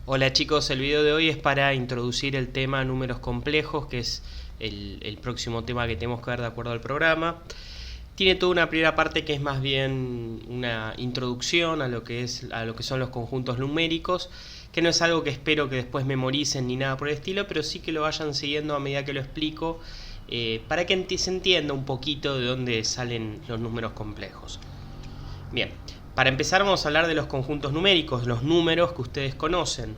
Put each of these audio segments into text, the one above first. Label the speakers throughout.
Speaker 1: Hola chicos, el video de hoy es para introducir el tema números complejos, que es el próximo tema que tenemos que ver de acuerdo al programa. Tiene toda una primera parte que es más bien una introducción a lo que son los conjuntos numéricos, que no es algo que espero que después memoricen ni nada por el estilo, pero sí que lo vayan siguiendo a medida que lo explico, para que se entienda un poquito de dónde salen los números complejos. Bien, para empezar vamos a hablar de los conjuntos numéricos, los números que ustedes conocen.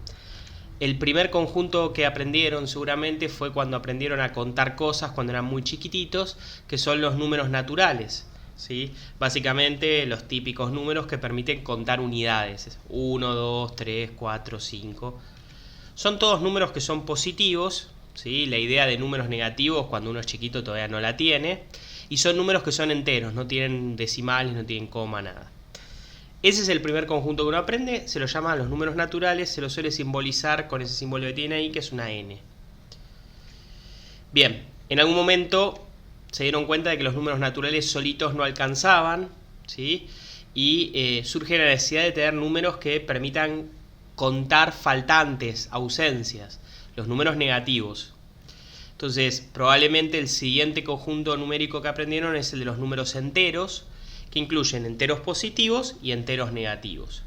Speaker 1: El primer conjunto que aprendieron seguramente fue cuando aprendieron a contar cosas cuando eran muy chiquititos, que son los números naturales, ¿sí? Básicamente los típicos números que permiten contar unidades, 1, 2, 3, 4, 5. Son todos números que son positivos, ¿sí? La idea de números negativos cuando uno es chiquito todavía no la tiene. Y son números que son enteros, no tienen decimales, no tienen coma, nada. Ese es el primer conjunto que uno aprende, se lo llama los números naturales, se lo suele simbolizar con ese símbolo que tiene ahí, que es una N. Bien, en algún momento se dieron cuenta de que los números naturales solitos no alcanzaban, ¿sí? Y surge la necesidad de tener números que permitan contar faltantes, ausencias, los números negativos. Entonces, probablemente el siguiente conjunto numérico que aprendieron es el de los números enteros, que incluyen enteros positivos y enteros negativos.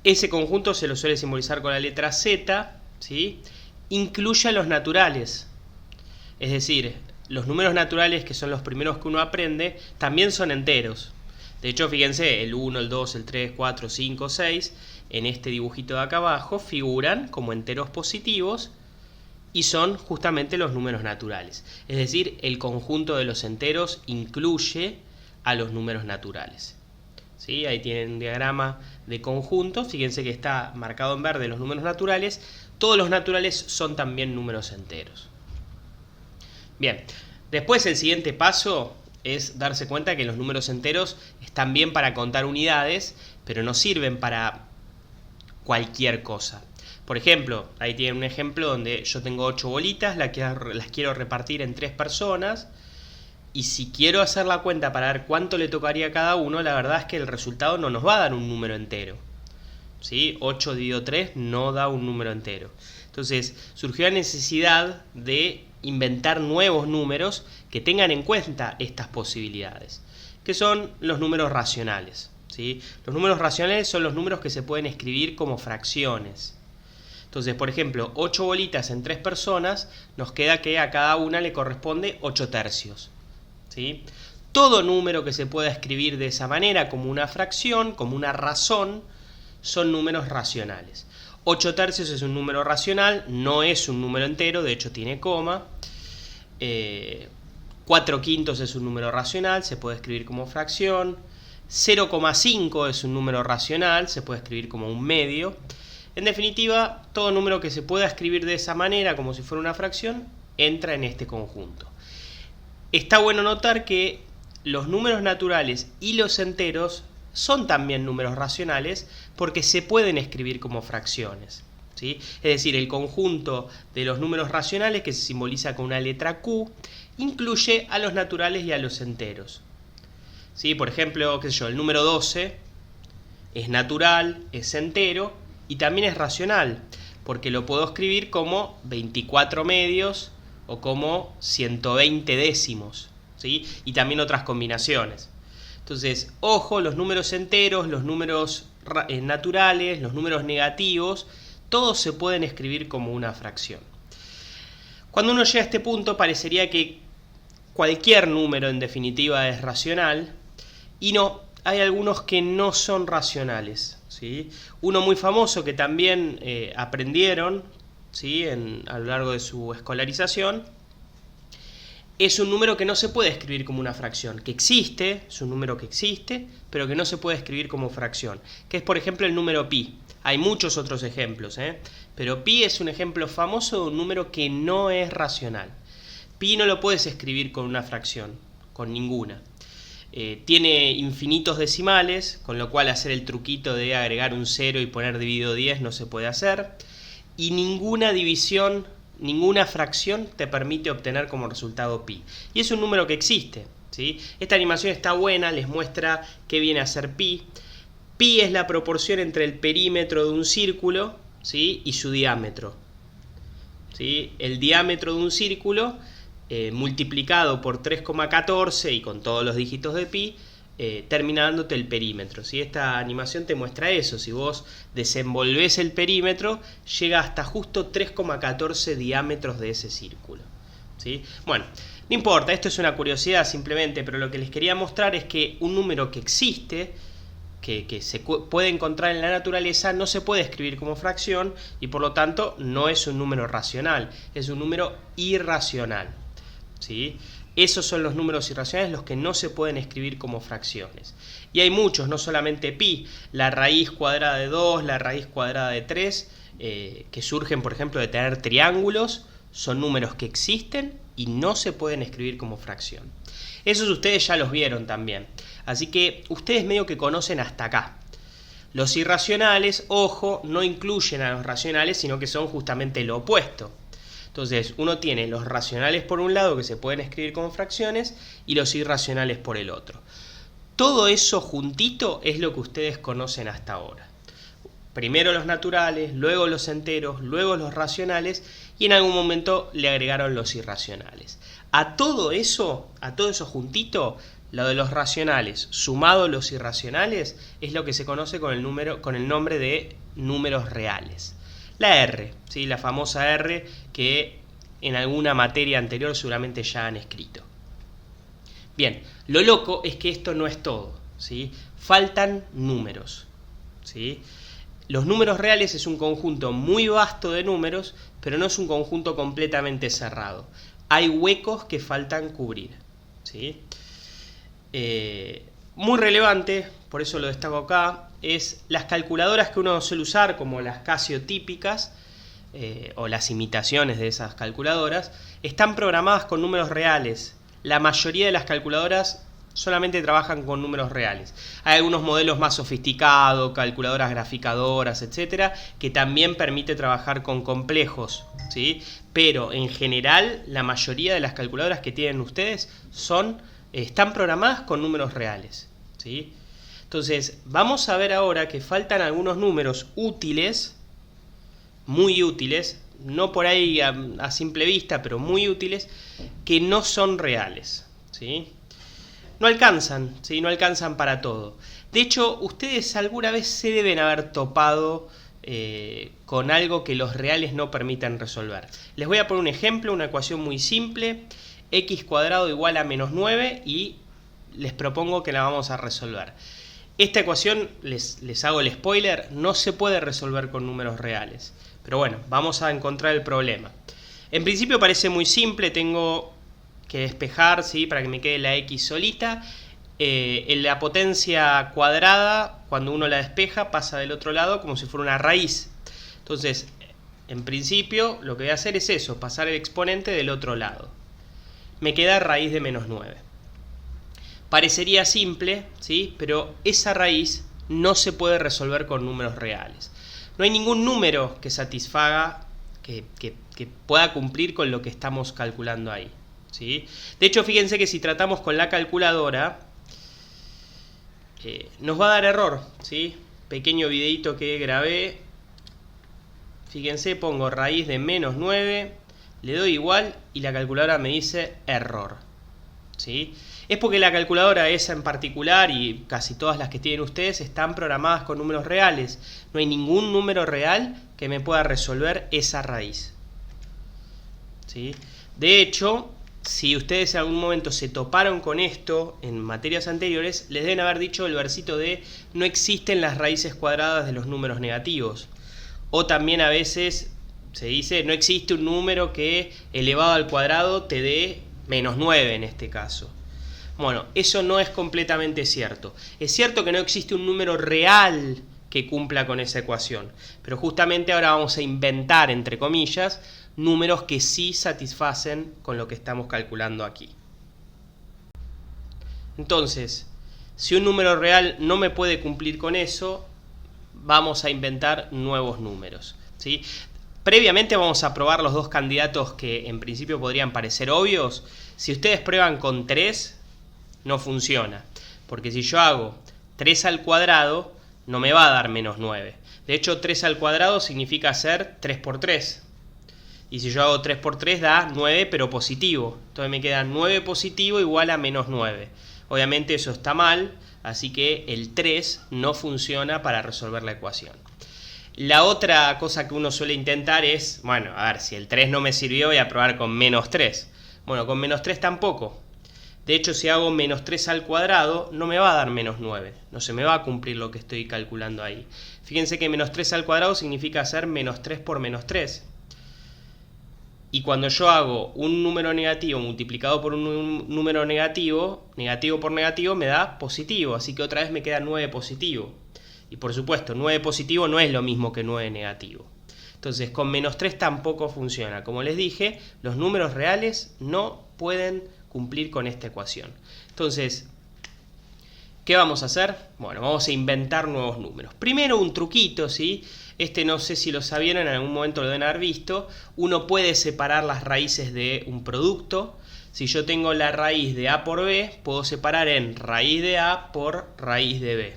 Speaker 1: Ese conjunto se lo suele simbolizar con la letra Z, ¿sí? Incluye a los naturales. Es decir, los números naturales, que son los primeros que uno aprende, también son enteros. De hecho, fíjense, el 1, el 2, el 3, 4, 5, 6, en este dibujito de acá abajo, figuran como enteros positivos y son justamente los números naturales. Es decir, el conjunto de los enteros incluye a los números naturales. ¿Sí? Ahí tienen un diagrama de conjunto, fíjense que está marcado en verde los números naturales, todos los naturales son también números enteros. Bien, después el siguiente paso es darse cuenta que los números enteros están bien para contar unidades, pero no sirven para cualquier cosa. Por ejemplo, ahí tienen un ejemplo donde yo tengo 8 bolitas, las quiero repartir en 3 personas, y si quiero hacer la cuenta para ver cuánto le tocaría a cada uno, la verdad es que el resultado no nos va a dar un número entero, ¿sí? 8 dividido 3 no da un número entero. Entonces surgió la necesidad de inventar nuevos números que tengan en cuenta estas posibilidades, que son los números racionales, ¿sí? Los números racionales son los números que se pueden escribir como fracciones. Entonces, por ejemplo, 8 bolitas en 3 personas, nos queda que a cada una le corresponde 8 tercios. ¿Sí? Todo número que se pueda escribir de esa manera, como una fracción, como una razón, son números racionales. 8 tercios es un número racional, no es un número entero, de hecho tiene coma. 4 quintos es un número racional, se puede escribir como fracción. 0,5 es un número racional, se puede escribir como un medio. En definitiva, todo número que se pueda escribir de esa manera, como si fuera una fracción, entra en este conjunto. Está bueno notar que los números naturales y los enteros son también números racionales porque se pueden escribir como fracciones, ¿sí? Es decir, el conjunto de los números racionales, que se simboliza con una letra Q, incluye a los naturales y a los enteros, ¿sí? Por ejemplo, qué sé yo, el número 12 es natural, es entero y también es racional, porque lo puedo escribir como 24 medios o como 120 décimos, ¿sí? Y también otras combinaciones. Entonces, ojo, los números enteros, los números naturales, los números negativos, todos se pueden escribir como una fracción. Cuando uno llega a este punto, parecería que cualquier número en definitiva es racional, y no, hay algunos que no son racionales, ¿sí? Uno muy famoso que también aprendieron, ¿sí? A lo largo de su escolarización, es un número que no se puede escribir como una fracción, que existe, es un número que existe, pero que no se puede escribir como fracción, que es por ejemplo el número pi. Hay muchos otros ejemplos, pero pi es un ejemplo famoso de un número que no es racional. Pi no lo puedes escribir con una fracción, con ninguna. Tiene infinitos decimales, con lo cual hacer el truquito de agregar un 0 y poner dividido 10 no se puede hacer. Y ninguna división, ninguna fracción te permite obtener como resultado pi. Y es un número que existe, ¿sí? Esta animación está buena, les muestra qué viene a ser pi. Pi es la proporción entre el perímetro de un círculo ¿sí? Y su diámetro, ¿sí? El diámetro de un círculo multiplicado por 3,14 y con todos los dígitos de pi, termina dándote el perímetro, ¿sí? Esta animación te muestra eso. Si vos desenvolvés el perímetro, llega hasta justo 3,14 diámetros de ese círculo, ¿sí? Bueno, no importa, esto es una curiosidad simplemente, pero lo que les quería mostrar es que un número que existe, que se puede encontrar en la naturaleza, no se puede escribir como fracción y por lo tanto no es un número racional, es un número irracional, ¿sí? Esos son los números irracionales, los que no se pueden escribir como fracciones. Y hay muchos, no solamente pi, la raíz cuadrada de 2, la raíz cuadrada de 3, que surgen, por ejemplo, de tener triángulos, son números que existen y no se pueden escribir como fracción. Esos ustedes ya los vieron también. Así que ustedes medio que conocen hasta acá. Los irracionales, ojo, no incluyen a los racionales, sino que son justamente lo opuesto. Entonces, uno tiene los racionales por un lado, que se pueden escribir como fracciones, y los irracionales por el otro. Todo eso juntito es lo que ustedes conocen hasta ahora. Primero los naturales, luego los enteros, luego los racionales, y en algún momento le agregaron los irracionales. A todo eso juntito, lo de los racionales sumado a los irracionales es lo que se conoce con el nombre de números reales. La R, ¿sí? La famosa R que en alguna materia anterior seguramente ya han escrito. Bien, lo loco es que esto no es todo, ¿sí? Faltan números, ¿sí? Los números reales es un conjunto muy vasto de números, pero no es un conjunto completamente cerrado. Hay huecos que faltan cubrir, ¿sí? Muy relevante, por eso lo destaco acá, es las calculadoras que uno suele usar, como las Casio típicas, o las imitaciones de esas calculadoras, están programadas con números reales. La mayoría de las calculadoras solamente trabajan con números reales. Hay algunos modelos más sofisticados, calculadoras graficadoras, etcétera, que también permite trabajar con complejos, ¿sí? Pero en general, la mayoría de las calculadoras que tienen ustedes están programadas con números reales, ¿sí? Entonces, vamos a ver ahora que faltan algunos números útiles, muy útiles, no por ahí a simple vista, pero muy útiles, que no son reales, ¿sí? No alcanzan, ¿sí? No alcanzan para todo. De hecho, ustedes alguna vez se deben haber topado con algo que los reales no permitan resolver. Les voy a poner un ejemplo, una ecuación muy simple, x cuadrado igual a menos 9, y les propongo que la vamos a resolver. Esta ecuación, les hago el spoiler, no se puede resolver con números reales. Pero bueno, vamos a encontrar el problema. En principio parece muy simple, tengo que despejar, ¿sí? Para que me quede la x solita. La potencia cuadrada, cuando uno la despeja, pasa del otro lado como si fuera una raíz. Entonces, en principio, lo que voy a hacer es eso, pasar el exponente del otro lado. Me queda raíz de menos 9. Parecería simple, ¿sí? Pero esa raíz no se puede resolver con números reales. No hay ningún número que satisfaga, que pueda cumplir con lo que estamos calculando ahí, ¿sí? De hecho, fíjense que si tratamos con la calculadora, nos va a dar error, ¿sí? Pequeño videito que grabé. Fíjense, pongo raíz de menos 9, le doy igual y la calculadora me dice error, ¿sí? Es porque la calculadora esa en particular y casi todas las que tienen ustedes están programadas con números reales. No hay ningún número real que me pueda resolver esa raíz, ¿sí? De hecho, si ustedes en algún momento se toparon con esto en materias anteriores, les deben haber dicho el versito de no existen las raíces cuadradas de los números negativos. O también a veces se dice no existe un número que elevado al cuadrado te dé menos 9 en este caso. Bueno, eso no es completamente cierto. Es cierto que no existe un número real que cumpla con esa ecuación, pero justamente ahora vamos a inventar, entre comillas, números que sí satisfacen con lo que estamos calculando aquí. Entonces, si un número real no me puede cumplir con eso, vamos a inventar nuevos números, ¿sí? Previamente vamos a probar los dos candidatos que en principio podrían parecer obvios. Si ustedes prueban con 3, no funciona, porque si yo hago 3 al cuadrado, no me va a dar menos 9. De hecho, 3 al cuadrado significa hacer 3 por 3. Y si yo hago 3 por 3 da 9, pero positivo. Entonces me queda 9 positivo igual a menos 9. Obviamente eso está mal, así que el 3 no funciona para resolver la ecuación. La otra cosa que uno suele intentar es, bueno, a ver, si el 3 no me sirvió, voy a probar con menos 3. Bueno, con menos 3 tampoco. De hecho, si hago menos 3 al cuadrado, no me va a dar menos 9. No se me va a cumplir lo que estoy calculando ahí. Fíjense que menos 3 al cuadrado significa hacer menos 3 por menos 3. Y cuando yo hago un número negativo multiplicado por un número negativo, negativo por negativo me da positivo. Así que otra vez me queda 9 positivo. Y por supuesto, 9 positivo no es lo mismo que 9 negativo. Entonces, con menos 3 tampoco funciona. Como les dije, los números reales no pueden cumplir con esta ecuación. Entonces, ¿qué vamos a hacer? Bueno, vamos a inventar nuevos números. Primero un truquito, ¿sí? Este no sé si lo sabieron, en algún momento lo deben haber visto. Uno puede separar las raíces de un producto. Si yo tengo la raíz de A por B, puedo separar en raíz de A por raíz de B.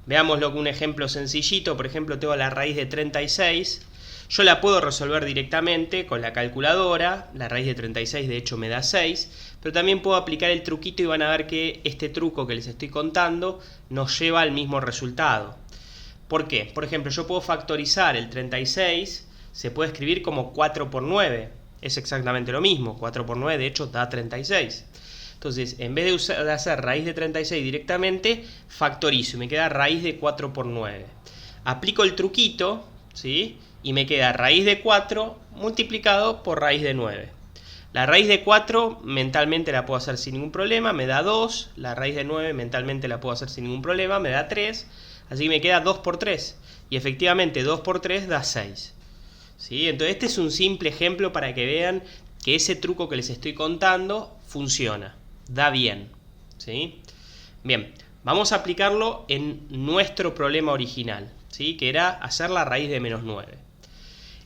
Speaker 1: Veámoslo con un ejemplo sencillito. Por ejemplo, tengo la raíz de 36. Yo la puedo resolver directamente con la calculadora. La raíz de 36 de hecho me da 6. Pero también puedo aplicar el truquito y van a ver que este truco que les estoy contando nos lleva al mismo resultado. ¿Por qué? Por ejemplo, yo puedo factorizar el 36. Se puede escribir como 4 por 9. Es exactamente lo mismo. 4 por 9 de hecho da 36. Entonces, en vez de hacer raíz de 36 directamente, factorizo y me queda raíz de 4 por 9. Aplico el truquito, ¿sí? Y me queda raíz de 4 multiplicado por raíz de 9. La raíz de 4 mentalmente la puedo hacer sin ningún problema, me da 2. La raíz de 9 mentalmente la puedo hacer sin ningún problema, me da 3. Así que me queda 2 por 3. Y efectivamente 2 por 3 da 6. ¿Sí? Entonces este es un simple ejemplo para que vean que ese truco que les estoy contando funciona. Da bien. ¿Sí? Bien, vamos a aplicarlo en nuestro problema original, ¿sí? Que era hacer la raíz de menos 9.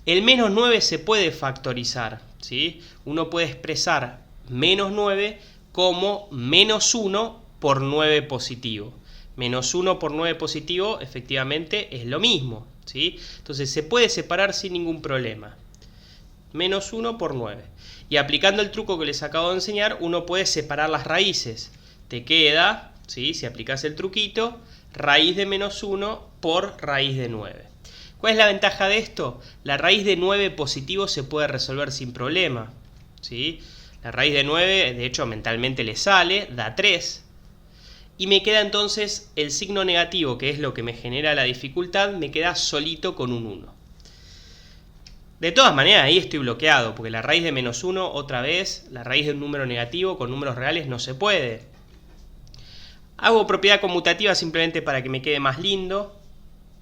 Speaker 1: El menos 9 se puede factorizar, ¿sí? Uno puede expresar menos 9 como menos 1 por 9 positivo. Menos 1 por 9 positivo efectivamente es lo mismo, ¿sí? Entonces se puede separar sin ningún problema. Menos 1 por 9. Y aplicando el truco que les acabo de enseñar, uno puede separar las raíces. Te queda, ¿sí? Si aplicas el truquito, raíz de menos 1 por raíz de 9. ¿Cuál es la ventaja de esto? La raíz de 9 positivo se puede resolver sin problema, ¿sí? La raíz de 9, de hecho, mentalmente le sale, da 3. Y me queda entonces el signo negativo, que es lo que me genera la dificultad, me queda solito con un 1. De todas maneras, ahí estoy bloqueado, porque la raíz de menos 1, otra vez, la raíz de un número negativo con números reales no se puede. Hago propiedad conmutativa simplemente para que me quede más lindo.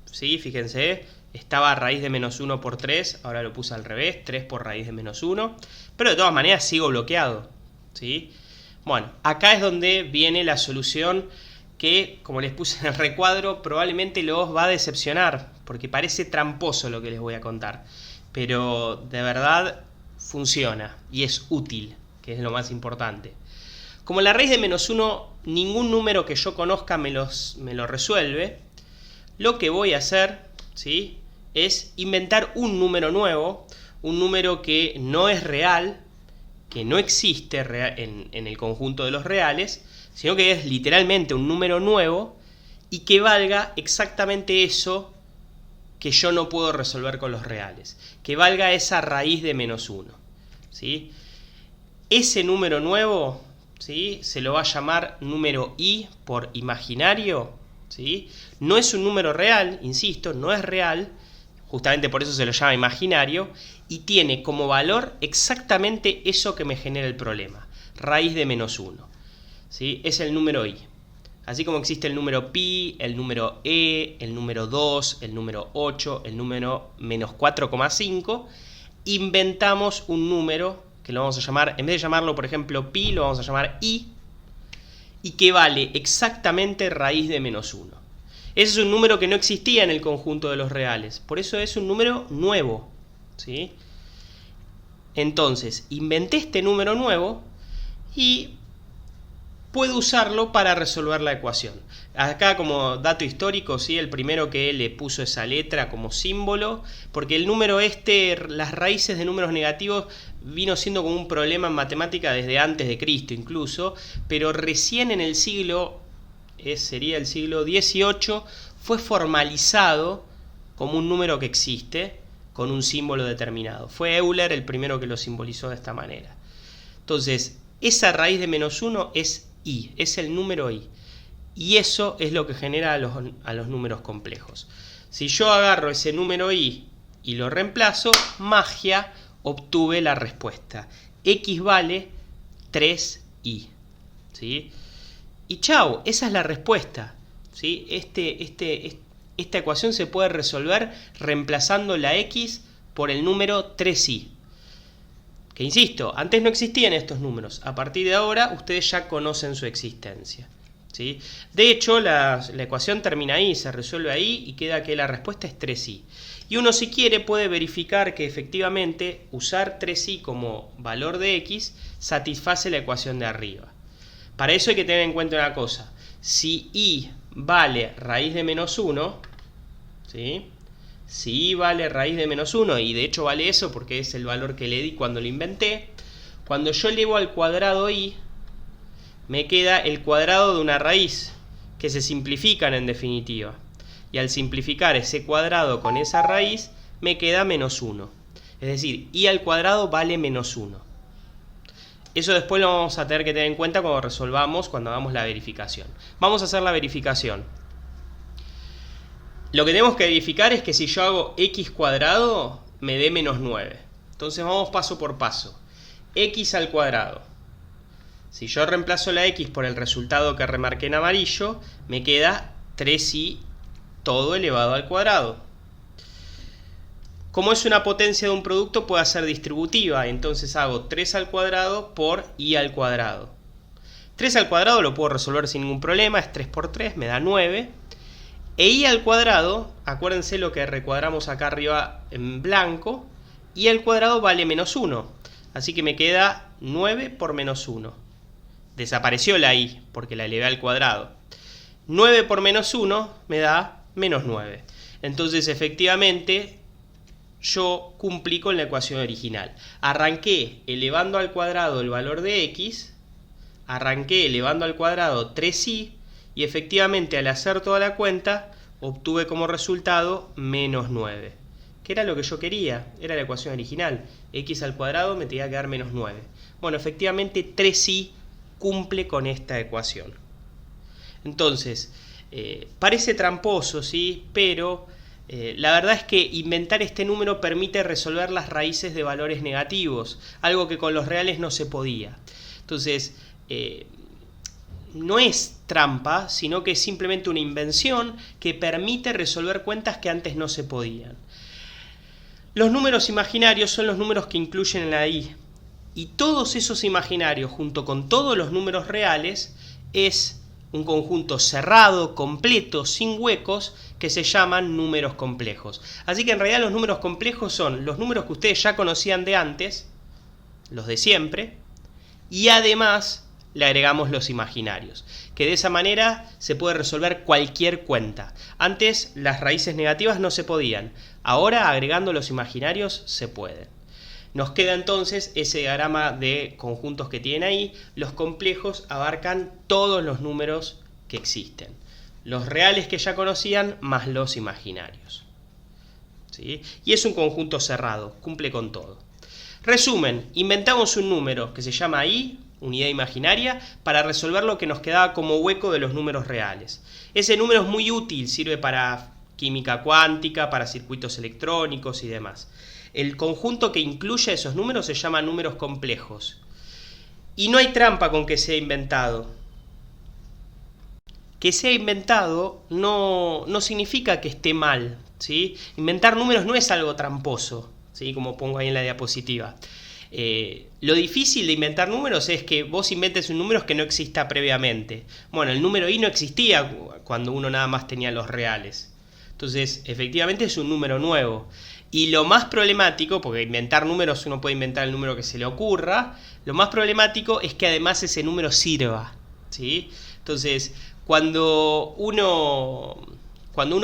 Speaker 1: ¿Sí? Fíjense, estaba raíz de menos 1 por 3, ahora lo puse al revés, 3 por raíz de menos 1. Pero de todas maneras sigo bloqueado, ¿sí? Bueno, acá es donde viene la solución que, como les puse en el recuadro, probablemente los va a decepcionar, porque parece tramposo lo que les voy a contar. Pero de verdad funciona y es útil, que es lo más importante. Como la raíz de menos 1, ningún número que yo conozca me lo resuelve, lo que voy a hacer, ¿sí? Es inventar un número nuevo, un número que no es real, que no existe en el conjunto de los reales, sino que es literalmente un número nuevo y que valga exactamente eso que yo no puedo resolver con los reales, que valga esa raíz de menos 1, ¿sí? Ese número nuevo, ¿sí? Se lo va a llamar número i por imaginario, ¿sí? No es un número real, insisto, no es real, justamente por eso se lo llama imaginario, y tiene como valor exactamente eso que me genera el problema, raíz de menos 1, ¿sí? Es el número i. Así como existe el número pi, el número e, el número 2, el número 8, el número menos 4,5, inventamos un número que lo vamos a llamar, en vez de llamarlo por ejemplo pi, lo vamos a llamar i, y que vale exactamente raíz de menos 1. Ese es un número que no existía en el conjunto de los reales, por eso es un número nuevo, ¿sí? Entonces, inventé este número nuevo y puede usarlo para resolver la ecuación. Acá como dato histórico, ¿sí? El primero que le puso esa letra como símbolo, porque el número las raíces de números negativos vino siendo como un problema en matemática desde antes de Cristo incluso, pero recién en el sería el siglo XVIII, fue formalizado como un número que existe, con un símbolo determinado. Fue Euler el primero que lo simbolizó de esta manera. Entonces, esa raíz de -1 es i, es el número i. Y eso es lo que genera a los números complejos. Si yo agarro ese número i y lo reemplazo, magia, obtuve la respuesta. X vale 3i. ¿Sí? Y chau, esa es la respuesta. ¿Sí? Esta ecuación se puede resolver reemplazando la x por el número 3i. Que insisto, antes no existían estos números. A partir de ahora ustedes ya conocen su existencia. ¿Sí? De hecho, la ecuación termina ahí, se resuelve ahí y queda que la respuesta es 3i. Y uno, si quiere, puede verificar que efectivamente usar 3i como valor de x satisface la ecuación de arriba. Para eso hay que tener en cuenta una cosa. Si i vale raíz de -1, ¿sí? Si i vale raíz de -1, y de hecho vale eso porque es el valor que le di cuando lo inventé, cuando yo elevo al cuadrado i, me queda el cuadrado de una raíz, que se simplifican en definitiva. Y al simplificar ese cuadrado con esa raíz, me queda -1. Es decir, i al cuadrado vale -1. Eso después lo vamos a tener que tener en cuenta cuando hagamos la verificación. Vamos a hacer la verificación. Lo que tenemos que verificar es que si yo hago x cuadrado, me dé -9. Entonces vamos paso por paso. X al cuadrado. Si yo reemplazo la x por el resultado que remarqué en amarillo, me queda 3i todo elevado al cuadrado. Como es una potencia de un producto, puede ser distributiva. Entonces hago 3 al cuadrado por i al cuadrado. 3 al cuadrado lo puedo resolver sin ningún problema. Es 3 por 3, me da 9. E i al cuadrado, acuérdense lo que recuadramos acá arriba en blanco. I al cuadrado vale -1. Así que me queda 9 por -1. Desapareció la i porque la elevé al cuadrado. 9 por -1 me da -9. Entonces efectivamente yo cumplí con la ecuación original. Arranqué elevando al cuadrado el valor de x, arranqué elevando al cuadrado 3i, y efectivamente al hacer toda la cuenta obtuve como resultado -9. Que era lo que yo quería, era la ecuación original. X al cuadrado me tenía que dar -9. Bueno, efectivamente 3i cumple con esta ecuación. Entonces, parece tramposo, ¿sí? Pero la verdad es que inventar este número permite resolver las raíces de valores negativos, algo que con los reales no se podía. Entonces, no es trampa, sino que es simplemente una invención que permite resolver cuentas que antes no se podían. Los números imaginarios son los números que incluyen la i, y todos esos imaginarios junto con todos los números reales es un conjunto cerrado, completo, sin huecos, que se llaman números complejos. Así que en realidad los números complejos son los números que ustedes ya conocían de antes, los de siempre, y además le agregamos los imaginarios, que de esa manera se puede resolver cualquier cuenta. Antes las raíces negativas no se podían, ahora agregando los imaginarios se pueden. Nos queda entonces ese diagrama de conjuntos que tienen ahí. Los complejos abarcan todos los números que existen. Los reales que ya conocían más los imaginarios. ¿Sí? Y es un conjunto cerrado, cumple con todo. Resumen, inventamos un número que se llama i, unidad imaginaria, para resolver lo que nos quedaba como hueco de los números reales. Ese número es muy útil, sirve para química cuántica, para circuitos electrónicos y demás. El conjunto que incluye esos números se llama números complejos. Y no hay trampa con que sea inventado. Que sea inventado no significa que esté mal, ¿sí? Inventar números no es algo tramposo, ¿sí? Como pongo ahí en la diapositiva. Lo difícil de inventar números es que vos inventes un número que no exista previamente. Bueno, el número i no existía cuando uno nada más tenía los reales. Entonces, efectivamente es un número nuevo. Y lo más problemático, porque inventar números uno puede inventar el número que se le ocurra, lo más problemático es que además ese número sirva, ¿sí? Entonces, cuando uno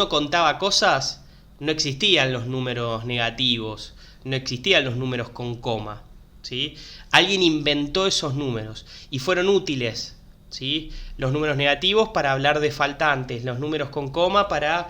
Speaker 1: contaba cosas, no existían los números negativos, no existían los números con coma, ¿sí? Alguien inventó esos números y fueron útiles, ¿sí? Los números negativos para hablar de faltantes, los números con coma para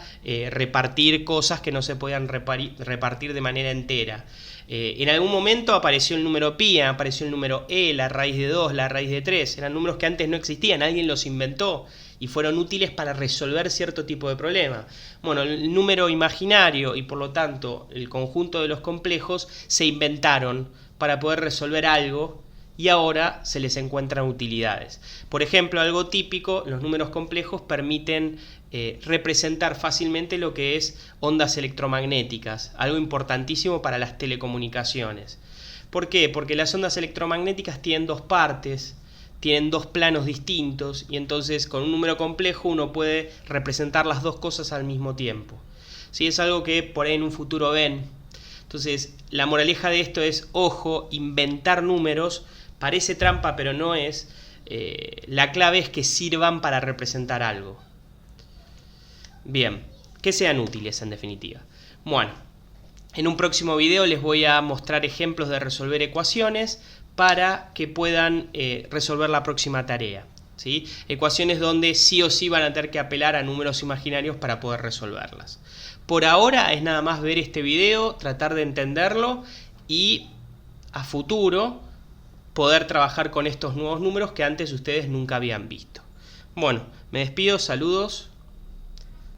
Speaker 1: repartir cosas que no se podían repartir de manera entera. En algún momento apareció el número pi, apareció el número e, la raíz de 2, la raíz de 3, eran números que antes no existían, alguien los inventó y fueron útiles para resolver cierto tipo de problema. Bueno, el número imaginario y por lo tanto el conjunto de los complejos se inventaron para poder resolver algo y ahora se les encuentran utilidades. Por ejemplo, algo típico, los números complejos permiten representar fácilmente lo que es ondas electromagnéticas, algo importantísimo para las telecomunicaciones. ¿Por qué? Porque las ondas electromagnéticas tienen dos partes, tienen dos planos distintos y entonces con un número complejo uno puede representar las dos cosas al mismo tiempo. ¿Sí? Es algo que por ahí en un futuro ven. Entonces, la moraleja de esto es, ojo, inventar números parece trampa, pero no es. La clave es que sirvan para representar algo. Bien, que sean útiles en definitiva. Bueno, en un próximo video les voy a mostrar ejemplos de resolver ecuaciones para que puedan resolver la próxima tarea, ¿sí? Ecuaciones donde sí o sí van a tener que apelar a números imaginarios para poder resolverlas. Por ahora es nada más ver este video, tratar de entenderlo y a futuro poder trabajar con estos nuevos números que antes ustedes nunca habían visto. Bueno, me despido, saludos.